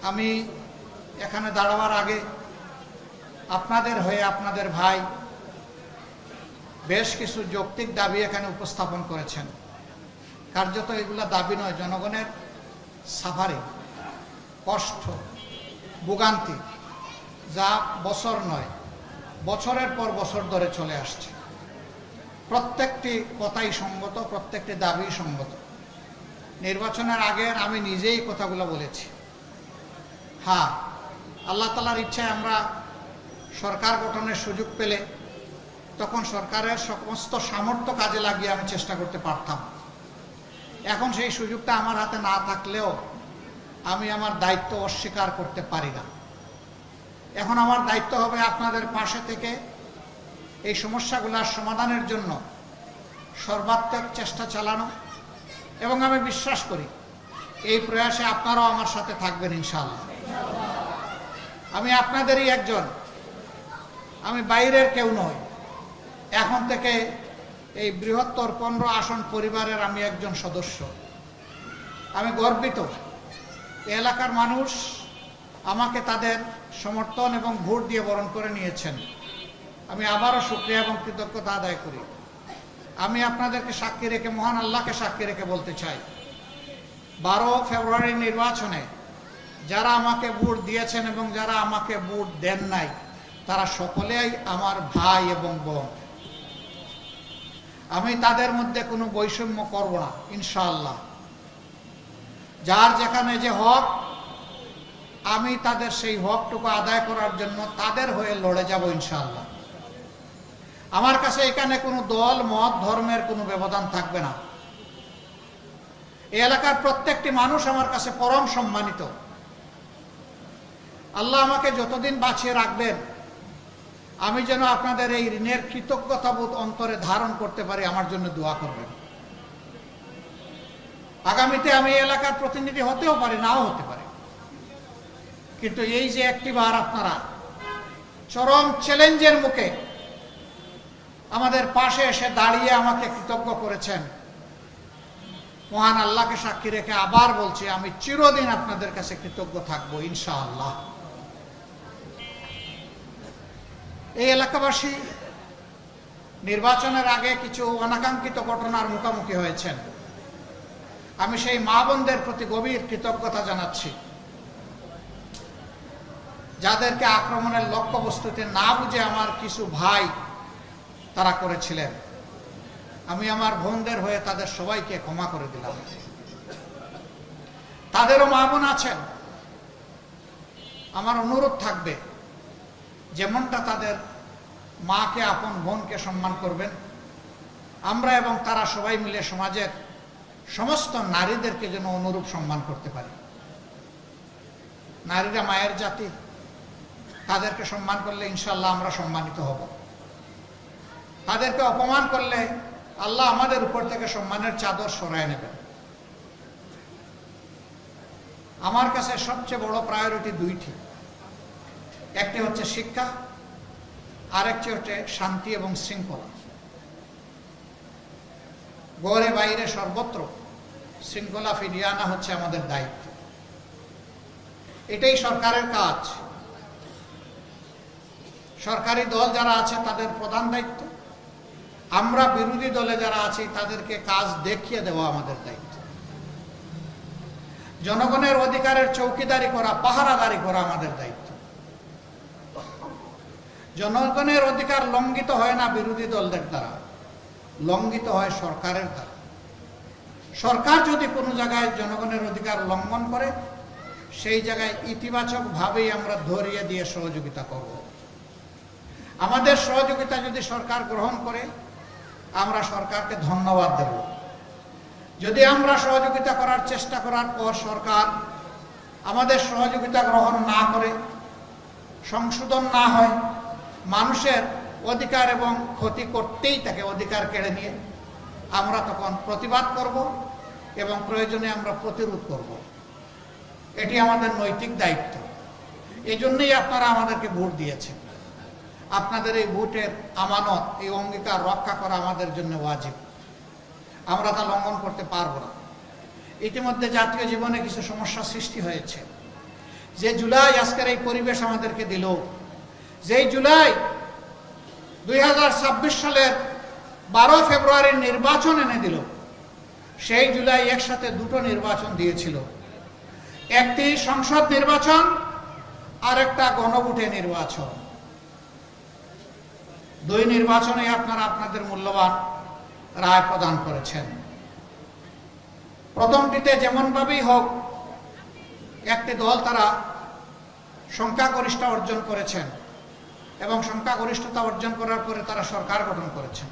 আমি এখানে দাঁড়াবার আগে আপনাদের হয়ে আপনাদের ভাই বেশ কিছু যৌক্তিক দাবি এখানে উপস্থাপন করেছেন। কার্যত এগুলা দাবি নয়, জনগণের সাফারিং, কষ্ট, ভোগান্তি, যা বছর নয় বছরের পর বছর ধরে চলে আসছে। প্রত্যেকটি কথাই সঙ্গত, প্রত্যেকটি দাবি সঙ্গত। নির্বাচনের আগের আমি নিজেই কথাগুলো বলেছি। হ্যাঁ, আল্লাহ তাআলার ইচ্ছায় আমরা সরকার গঠনের সুযোগ পেলে তখন সরকারের সমস্ত সামর্থ্য কাজে লাগিয়ে আমি চেষ্টা করতে পারতাম। এখন সেই সুযোগটা আমার হাতে না থাকলেও আমি আমার দায়িত্ব অস্বীকার করতে পারি না। এখন আমার দায়িত্ব হবে আপনাদের পাশে থেকে এই সমস্যাগুলোর সমাধানের জন্য সর্বাত্মক চেষ্টা চালানো, এবং আমি বিশ্বাস করি এই প্রয়াসে আপনারাও আমার সাথে থাকবেন ইনশাআল্লাহ। আমি আপনাদেরই একজন, আমি বাইরের কেউ নই। এখন থেকে এই বৃহত্তর 15 আসন পরিবারের আমি একজন সদস্য। আমি গর্বিত এলাকার মানুষ আমাকে তাদের সমর্থন এবং ভোট দিয়ে বরণ করে নিয়েছেন। আমি আবারও শুকরিয়া এবং কৃতজ্ঞতা আদায় করি। আমি আপনাদেরকে সাক্ষী রেখে, মহান আল্লাহকে সাক্ষী রেখে বলতে চাই, 12 ফেব্রুয়ারি নির্বাচনে যারা আমাকে ভোট দিয়েছেন এবং যারা আমাকে ভোট দেন নাই, তারা সকলেই আমার ভাই এবং বোন। আমি তাদের মধ্যে কোনো বৈষম্য করব না ইনশাআল্লাহ। যার যেখানে যে হক, আমি তাদের সেই হকটুকু আদায় করার জন্য তাদের হয়ে লড়ে যাব ইনশাআল্লাহ। আমার কাছে এখানে কোনো দল, মত, ধর্মের কোনো ব্যবধান থাকবে না। এই এলাকার প্রত্যেকটি মানুষ আমার কাছে পরম সম্মানিত। আল্লাহ আমাকে যতদিন বাঁচিয়ে রাখবেন, আমি যেন আপনাদের এই ঋণের কৃতজ্ঞতাবোধ অন্তরে ধারণ করতে পারি, আমার জন্য দোয়া করবেন। আগামীতে আমি এই এলাকার প্রতিনিধি হতেও পারি, নাও হতে পারি, কিন্তু এই যে একটিবার আপনারা চরম চ্যালেঞ্জের মুখে আমাদের পাশে এসে দাঁড়িয়ে আমাকে কৃতজ্ঞ করেছেন, মহান আল্লাহকে সাক্ষী রেখে আবার বলছি, আমি চিরদিন আপনাদের কাছে কৃতজ্ঞ থাকবো ইনশাআল্লাহ। এই এলাকাবাসী নির্বাচনের আগে কিছু অনাকাঙ্ক্ষিত ঘটনার মুখোমুখি হয়েছেন। আমি সেই মা বোনদের প্রতি গভীর কৃতজ্ঞতা জানাচ্ছি, যাদেরকে আক্রমণের লক্ষ্যবস্তুতে না বুঝে আমার কিছু ভাই তারা করেছিলেন। আমি আমার বোনদের হয়ে তাদের সবাইকে ক্ষমা করে দিলাম। তাদেরও মা বোন আছেন, আমার অনুরোধ থাকবে যেমনটা তাদের মাকে, আপন বোনকে সম্মান করবেন, আমরা এবং তারা সবাই মিলে সমাজের সমস্ত নারীদেরকে যেন অনুরূপ সম্মান করতে পারি। নারীরা মায়ের জাতি, তাদেরকে সম্মান করলে ইনশাআল্লাহ আমরা সম্মানিত হব। তাদেরকে অপমান করলে আল্লাহ আমাদের উপর থেকে সম্মানের চাদর সরায় নেবেন। আমার কাছে সবচেয়ে বড় প্রায়োরিটি দুইটি, একটি হচ্ছে শিক্ষা, আরেকটি হচ্ছে শান্তি এবং শৃঙ্খলা। ঘরে বাইরে সর্বত্র শৃঙ্খলা ফিরিয়ে আনা হচ্ছে আমাদের দায়িত্ব। এটাই সরকারের কাজ। সরকারি দল যারা আছে তাদের প্রধান দায়িত্ব, আমরা বিরোধী দলে যারা আছি তাদেরকে কাজ দেখিয়ে দেওয়া আমাদের দায়িত্ব। জনগণের অধিকারের চৌকিদারি করা, পাহারাদারি করা আমাদের দায়িত্ব। জনগণের অধিকার লঙ্ঘিত হয় না বিরোধী দলদের দ্বারা, লঙ্ঘিত হয় সরকারের দ্বারা। সরকার যদি কোনো জায়গায় জনগণের অধিকার লঙ্ঘন করে, সেই জায়গায় ইতিবাচকভাবেই আমরা ধরিয়ে দিয়ে সহযোগিতা করব। আমাদের সহযোগিতা যদি সরকার গ্রহণ করে, আমরা সরকারকে ধন্যবাদ দেব। যদি আমরা সহযোগিতা করার চেষ্টা করার পর সরকার আমাদের সহযোগিতা গ্রহণ না করে, সংশোধন না হয়, মানুষের অধিকার এবং ক্ষতি করতেই থাকে, অধিকার কেড়ে নিয়ে, আমরা তখন প্রতিবাদ করব এবং প্রয়োজনে আমরা প্রতিরোধ করব। এটি আমাদের নৈতিক দায়িত্ব। এই জন্যই আপনারা আমাদেরকে ভোট দিয়েছেন। আপনাদের এই ভোটের আমানত, এই অঙ্গীকার রক্ষা করা আমাদের জন্য ওয়াজিব। আমরা তা লঙ্ঘন করতে পারবো না। ইতিমধ্যে জাতীয় জীবনে কিছু সমস্যা সৃষ্টি হয়েছে, যে জুলাই আজকের এই পরিবেশ আমাদেরকে দিল, যেই জুলাই 2026 সালের 12 ফেব্রুয়ারির নির্বাচন এনে দিল, সেই জুলাই একসাথে দুটো নির্বাচন দিয়েছিল, একটি সংসদ নির্বাচন আর একটা গণভোটে নির্বাচন। দুই নির্বাচনে আপনারা আপনাদের মূল্যবান রায় প্রদান করেছেন। প্রথমটিতে যেমনভাবেই হোক একটি দল তারা সংখ্যাগরিষ্ঠতা অর্জন করেছেন এবং সংখ্যাগরিষ্ঠতা অর্জন করার পরে তারা সরকার গঠন করেছেন।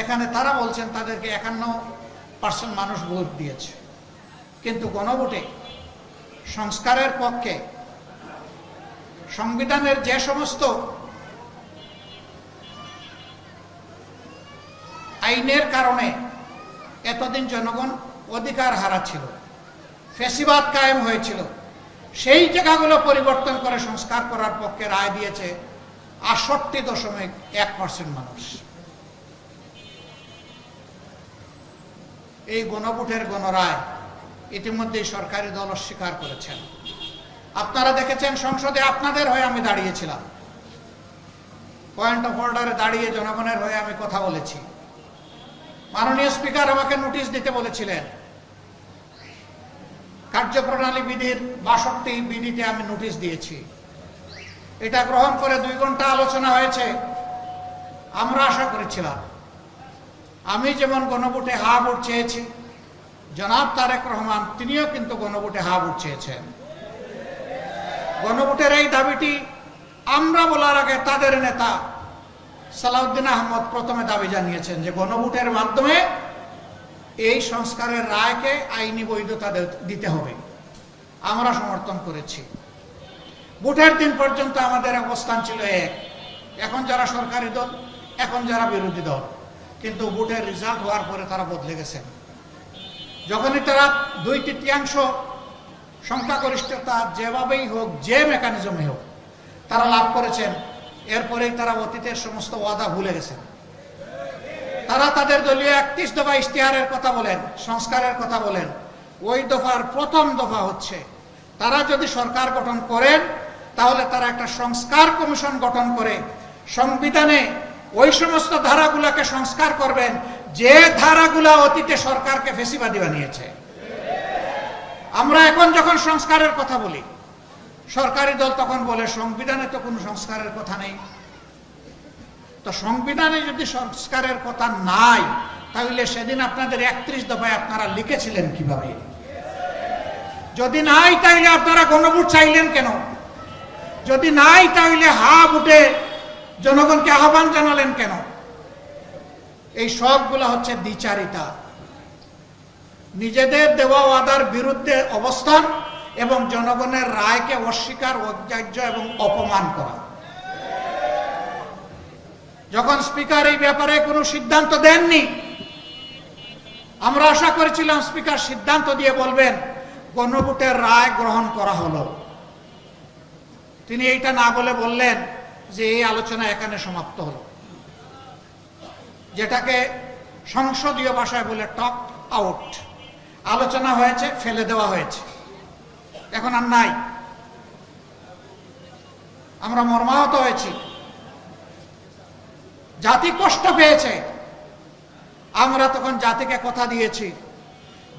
এখানে তারা বলছেন তাদেরকে 51% মানুষ ভোট দিয়েছে, কিন্তু গণভোটে সংস্কারের পক্ষে সংবিধানের যে সমস্ত আইনের কারণে এতদিন জনগণ অধিকার হারাচ্ছিল, ফ্যাসিবাদ কায়েম হয়েছিল, সেই জায়গাগুলো পরিবর্তন করে সংস্কার করার পক্ষে রায় দিয়েছে 68.1% মানুষ। এই গণভোটের গণরায় ইতিমধ্যেই সরকারি দল অস্বীকার করেছেন। আপনারা দেখেছেন সংসদে আপনাদের হয়ে আমি দাঁড়িয়েছিলাম, পয়েন্ট অফ অর্ডারে দাঁড়িয়ে জনগণের হয়ে আমি কথা বলেছি। মাননীয় স্পিকার আমাকে নোটিশ দিতে বলেছিলেন, কার্যপ্রণালী বিধির 62 বিধিতে আমি নোটিশ দিয়েছি। এটা গ্রহণ করে 2 ঘন্টা আলোচনা হয়েছে। আমরা আশা করেছিলাম, আমি যেমন গণভোটে হা ভোট চেয়েছি, জনাব তারেক রহমান তিনিও কিন্তু গণভোটে হা ভোট চেয়েছেন। গণভোটের এই দাবিটি আমরা বলার আগে তাদের নেতা সালাউদ্দিন আহমদ প্রথমে দাবি জানিয়েছেন যে গণভোটের মাধ্যমে এই সংস্কারের রায়কে আইনি বৈধতা দিতে হবে। আমরা সমর্থন করেছি। ভোটের দিন পর্যন্ত আমাদের অবস্থান ছিল এক, এখন যারা সরকারি দল, এখন যারা বিরোধী দল, কিন্তু ভোটের রেজাল্ট হওয়ার পরে তারা বদলে গেছেন। যখনই তারা 2/3 সংখ্যাগরিষ্ঠতা যেভাবেই হোক, যে মেকানিজমে হোক তারা লাভ করেছেন, এরপরেই তারা অতীতের সমস্ত ওয়াদা ভুলে গেছেন। তারা তাদের দলীয় 31 দফা ইশতেহারের কথা বলেন, সংস্কারের কথা বলেন। ওই দফার প্রথম দফা হচ্ছে তারা যদি সরকার গঠন করেন তাহলে তারা একটা সংস্কার কমিশন গঠন করে সংবিধানে ওই সমস্ত ধারাগুলোকে সংস্কার করবেন যে ধারাগুলা অতীতে সরকারকে ফ্যাসিবাদী বানিয়েছে। আমরা এখন যখন সংস্কারের কথা বলি, সরকারি দল তখন বলে সংবিধানে তো কোনো সংস্কারের কথা নেই। তো সংবিধানে যদি সংস্কারের কথা নাই, তাহলে সেদিন আপনাদের 31 দফায় আপনারা লিখেছিলেন কিভাবে? যদি নাই তাহলে আপনারা গণভোট চাইলেন কেন? যদি নাই তাহলে হা ভোটে জনগণকে আহ্বান জানালেন কেন? এই সবগুলো হচ্ছে দ্বিচারিতা, নিজেদের দেওয়া ওয়াদার বিরুদ্ধে অবস্থান এবং জনগণের রায়কে অস্বীকার, অগ্রাহ্য এবং অপমান করা। যখন স্পিকার এই ব্যাপারে কোনো সিদ্ধান্ত দেননি, আমরা আশা করেছিলাম স্পিকার সিদ্ধান্ত দিয়ে বলবেন গণভোটের রায় গ্রহণ করা হলো। তিনি এইটা না বলে বললেন যে এই আলোচনা এখানে সমাপ্ত হলো, যেটাকে সংসদীয় ভাষায় বলে টক আউট। আলোচনা হয়েছে, ফেলে দেওয়া হয়েছে, এখন আর নাই। আমরা মর্মাহত হয়েছি, জাতি কষ্ট পেয়েছে। আমরা তখন জাতিকে কথা দিয়েছি,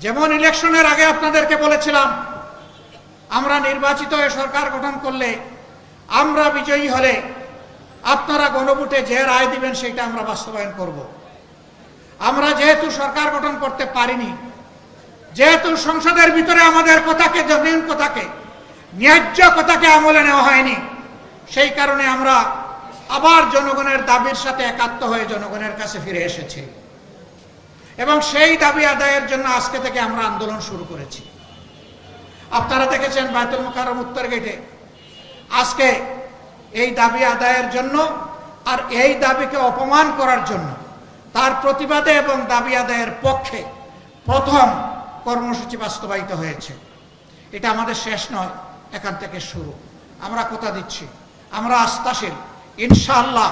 যেমন ইলেকশনের আগে আপনাদেরকে বলেছিলাম আমরা নির্বাচিত হয়ে সরকার গঠন করলে, আমরা বিজয়ী হলে আপনারা গণভোটে যে রায় দিবেন সেটা আমরা বাস্তবায়ন করব। আমরা যেহেতু সরকার গঠন করতে পারিনি, যেহেতু সংসদের ভিতরে আমাদের কথাকে, জনগণ কথাকে, ন্যায্য কথাকে আমলে নেওয়া হয়নি, সেই কারণে আমরা আবার জনগণের দাবির সাথে একাত্ম হয়ে জনগণের কাছে ফিরে এসেছি এবং সেই দাবি আদায়ের জন্য আজকে থেকে আমরা আন্দোলন শুরু করেছি। আপনারা দেখেছেন বায়তুল মুকাররম উত্তর গেটে আজকে এই দাবি আদায়ের জন্য আর এই দাবিকে অপমান করার জন্য, তার প্রতিবাদে এবং দাবি আদায়ের পক্ষে প্রথম কর্মসূচি বাস্তবায়িত হয়েছে। এটা আমাদের শেষ নয়, এখান থেকে শুরু। আমরা কথা দিচ্ছি, আমরা আস্থাশীল, ইনশাআল্লাহ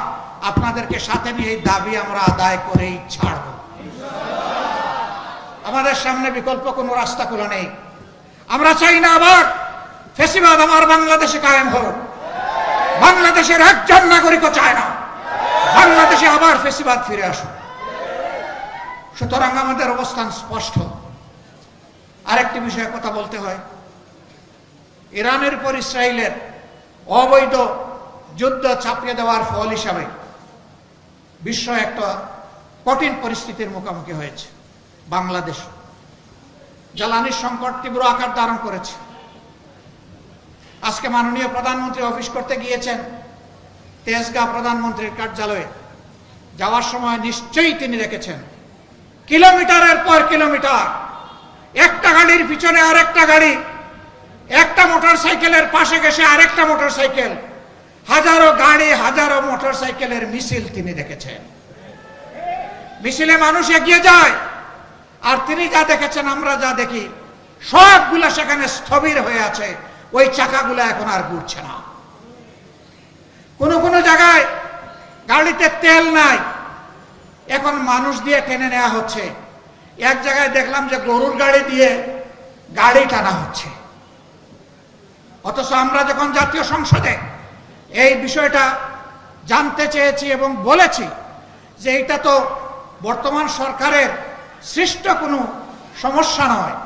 আপনাদেরকে সাথে নিয়ে এই দাবি আমরা আদায় করেই ছাড়ব। আমাদের সামনে বিকল্প কোনো রাস্তা খোলা নেই। আমরা চাই না আবার ফ্যাসিবাদ আমার বাংলাদেশে কায়েম হোক। বাংলাদেশের একজন নাগরিকও চায় না বাংলাদেশে আবার ফ্যাসিবাদ ফিরে আসুক। সুতরাং আমাদের অবস্থান স্পষ্ট। আরেকটি বিষয়ে কথা বলতে হয়, ইরানের উপর ইসরায়েলের অবৈধ যুদ্ধ চাপিয়ে দেওয়ার ফল হিসাবে বিশ্ব একটা কঠিন পরিস্থিতির মুখোমুখি হয়েছে। বাংলাদেশ জ্বালানির সংকট তীব্র আকার ধারণ করেছে। আজকে মাননীয় প্রধানমন্ত্রী অফিস করতে গিয়েছেন তেজগাঁও প্রধানমন্ত্রীর কার্যালয়ে। যাওয়ার সময় নিশ্চয়ই তিনি দেখেছেন কিলোমিটারের পর কিলোমিটার একটা গাড়ির পিছনে আরেকটা গাড়ি, একটা মোটরসাইকেলের পাশে গেছে আরেকটা মোটরসাইকেল, হাজারো গাড়ি হাজারো মোটরসাইকেলের মিছিল তিনি দেখেছেন। মিছিলে মানুষ এগিয়ে যায়, আর তিনি যা দেখেছেন আমরা যা দেখি সবগুলা সেখানে স্থবির হয়ে আছে। ওই চাকাগুলো এখন আর ঘুরছে না। কোন কোন জায়গায় গাড়িতে তেল নাই, এখন মানুষ দিয়ে টেনে নেওয়া হচ্ছে। এক জায়গায় দেখলাম যে গরুর গাড়ি দিয়ে গাড়ি টানা হচ্ছে। অথচ আমরা যখন জাতীয় সংসদে এই বিষয়টা জানতে চেয়েছি এবং বলেছি যে এটা তো বর্তমান সরকারের সৃষ্ট কোনো সমস্যা নয়,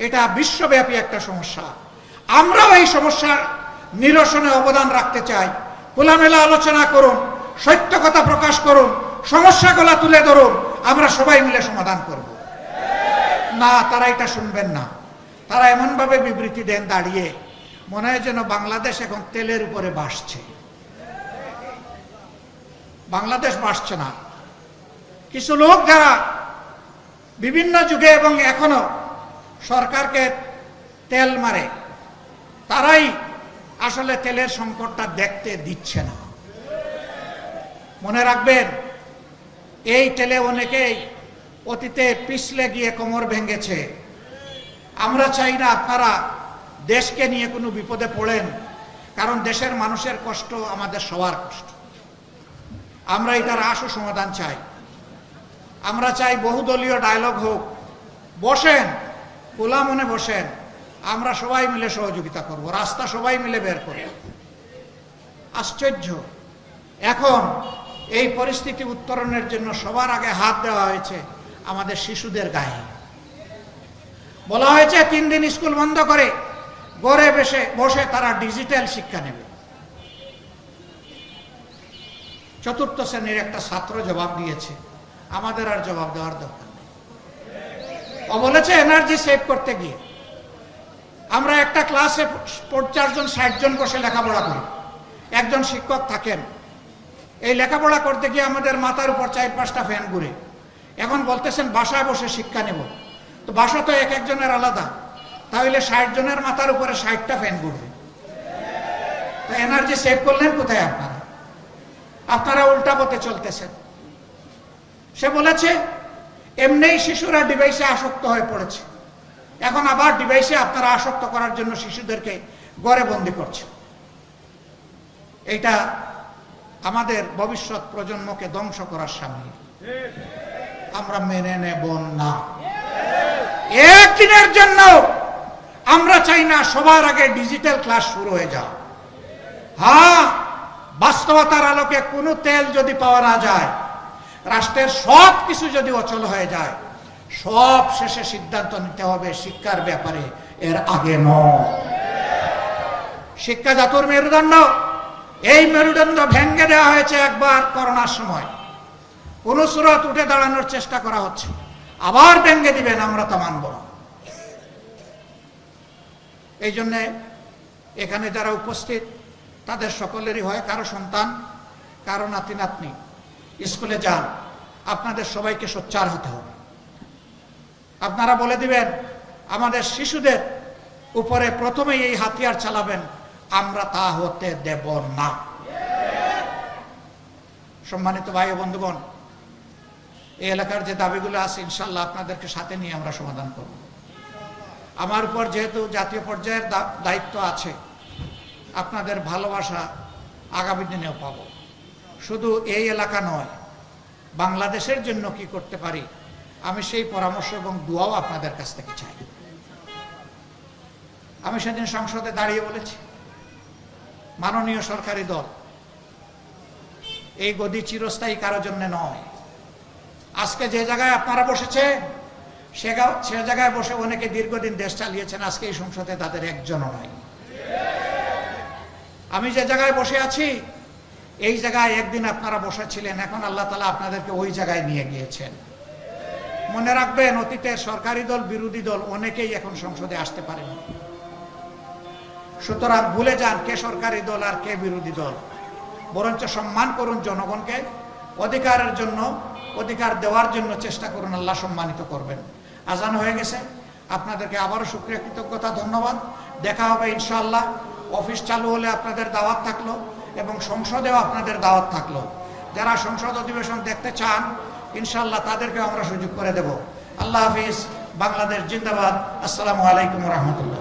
এটা বিশ্বব্যাপী একটা সমস্যা। আমরাও এই সমস্যার নিরসনে অবদান রাখতে চাই। খোলামেলা আলোচনা করুন, সত্য কথা প্রকাশ করুন, সমস্যাগুলো তুলে ধরুন, আমরা সবাই মিলে সমাধান করব। না, তারা এটা শুনবেন না। তারা এমনভাবে বিবৃতি দেন দাঁড়িয়ে, মনে হয় যেন বাংলাদেশ এখন তেলের উপরে ভাসছে। বাংলাদেশ ভাসছে না। কিছু লোক যারা বিভিন্ন যুগে এবং এখনো সরকারকে তেল মারে, তারাই আসলে তেলের সংকটটা দেখতে দিচ্ছে না। মনে রাখবেন, এই তেলে অনেকেই অতীতে পিছলে গিয়ে কোমর ভেঙেছে। আমরা চাই না আপনারা দেশকে নিয়ে কোনো বিপদে পড়েন, কারণ দেশের মানুষের কষ্ট আমাদের সবার কষ্ট। আমরা এটার আশু সমাধান চাই। আমরা চাই বহুদলীয় ডায়লগ হোক, বসেন, খোলা মনে বসেন, আমরা সবাই মিলে সহযোগিতা করব, রাস্তা সবাই মিলে বের করব। আশ্চর্য, এখন এই পরিস্থিতি উত্তরণের জন্য সবার আগে হাত দেওয়া হয়েছে আমাদের শিশুদের গায়ে। বলা হয়েছে 3 দিন স্কুল বন্ধ করে ঘরে বসে তারা ডিজিটাল শিক্ষা নেবে। চতুর্থ শ্রেণীর একটা ছাত্র জবাব দিয়েছে, আমাদের আর জবাব দেওয়ার দরকার নেই। ও বলেছে এনার্জি সেভ করতে গিয়ে আমরা একটা ক্লাসে 50 জন 60 জন বসে লেখাপড়া করি, একজন শিক্ষক থাকেন। এই লেখাপড়া করতে গিয়ে আমাদের মাথার উপর 4-5টা ফ্যান ঘুরে। এখন বলতেছেন বাসায় বসে শিক্ষা নেব, তো বাসা তো এক একজনের আলাদা, তাহলে 60 জনের মাথার উপরে 60টা ফ্যান ঘুরবে। তো এনার্জি সেভ করলেন কোথায় আপনারা? আপনারা উল্টা পথে চলতেছেন। সে বলেছে এমনিই শিশুরা ডিভাইসে আসক্ত হয়ে পড়েছে, এখন আবার ডিভাইসে আপনারা আসক্ত করার জন্য শিশুদেরকে ঘরে বন্দি করছে। এটা আমাদের ভবিষ্যৎ প্রজন্মকে ধ্বংস করার সামিল। আমরা মেনে নেব না। একদিনের জন্য আমরা চাই না সবার আগে ডিজিটাল ক্লাস শুরু হয়ে যাও। হ্যাঁ, বাস্তবতার আলোকে কোনো তেল যদি পাওয়া না যায়, রাষ্ট্রের সব কিছু যদি অচল হয়ে যায়, সব শেষে সিদ্ধান্ত নিতে হবে শিক্ষার ব্যাপারে, এর আগে নয়। শিক্ষা জাতির মেরুদণ্ড, এই মেরুদণ্ড ভেঙে দেওয়া হয়েছে একবার করোনার সময়। কোন সুরত উঠে দাঁড়ানোর চেষ্টা করা হচ্ছে, আবার ভেঙে দিবেন, আমরা তা মানব না। এই জন্যে এখানে যারা উপস্থিত তাদের সকলেরই হয় কারো সন্তান, কারো নাতি নাতনি স্কুলে যান, আপনাদের সবাইকে সোচ্চার হতে হবে। আপনারা বলে দিবেন আমাদের শিশুদের উপরে প্রথমেই এই হাতিয়ার চালাবেন, আমরা তা হতে দেব না। সম্মানিত ভাই ও বন্ধুগণ, এই এলাকার যে দাবিগুলো আছে ইনশাল্লাহ আপনাদেরকে সাথে নিয়ে আমরা সমাধান করব। আমার উপর যেহেতু জাতীয় পর্যায়ের দায়িত্ব আছে, আপনাদের ভালোবাসা আগামী দিনেও পাব। শুধু এই এলাকা নয়, বাংলাদেশের জন্য কি করতে পারি আমি সেই পরামর্শ এবং দোয়াও আপনাদের কাছ থেকে চাই। আমি সেদিন সংসদে দাঁড়িয়ে বলেছি, মাননীয় সরকারি দল, এই গদি চিরস্থায়ী কারোর জন্য নয়। আজকে যে জায়গায় আপনারা বসেছেন সে জায়গায় বসে অনেকে দীর্ঘদিন দেশ চালিয়েছেন, আজকে এই সংসদে তাদের একজনও নাই। আমি যে জায়গায় বসে আছি এই জায়গায় একদিন আপনারা বসেছিলেন, এখন আল্লাহ তাআলা আপনাদেরকে ওই জায়গায় নিয়ে গিয়েছেন। মনে রাখবেন, অতীতের সরকারি দল বিরোধী দল অনেকেই এখন সংসদে আসতে পারেন। সুতরাং ভুলে যান কে সরকারি দল আর কে বিরোধী দল, বরঞ্চ সম্মান করুন জনগণকে, অধিকারের জন্য, অধিকার দেওয়ার জন্য চেষ্টা করুন, আল্লাহ সম্মানিত করবেন। আজান হয়ে গেছে, আপনাদেরকে আবারও শুকরিয়া, কৃতজ্ঞতা, ধন্যবাদ। দেখা হবে ইনশাআল্লাহ। অফিস চালু হলে আপনাদের দাওয়াত থাকলো এবং সংসদেও আপনাদের দাওয়াত থাকলো। যারা সংসদ অধিবেশন দেখতে চান ইনশাআল্লাহ তাদেরকে আমরা সুযোগ করে দেব। আল্লাহ হাফিজ। বাংলাদেশ জিন্দাবাদ। আসসালামু আলাইকুম ওয়া রাহমাতুল্লাহ।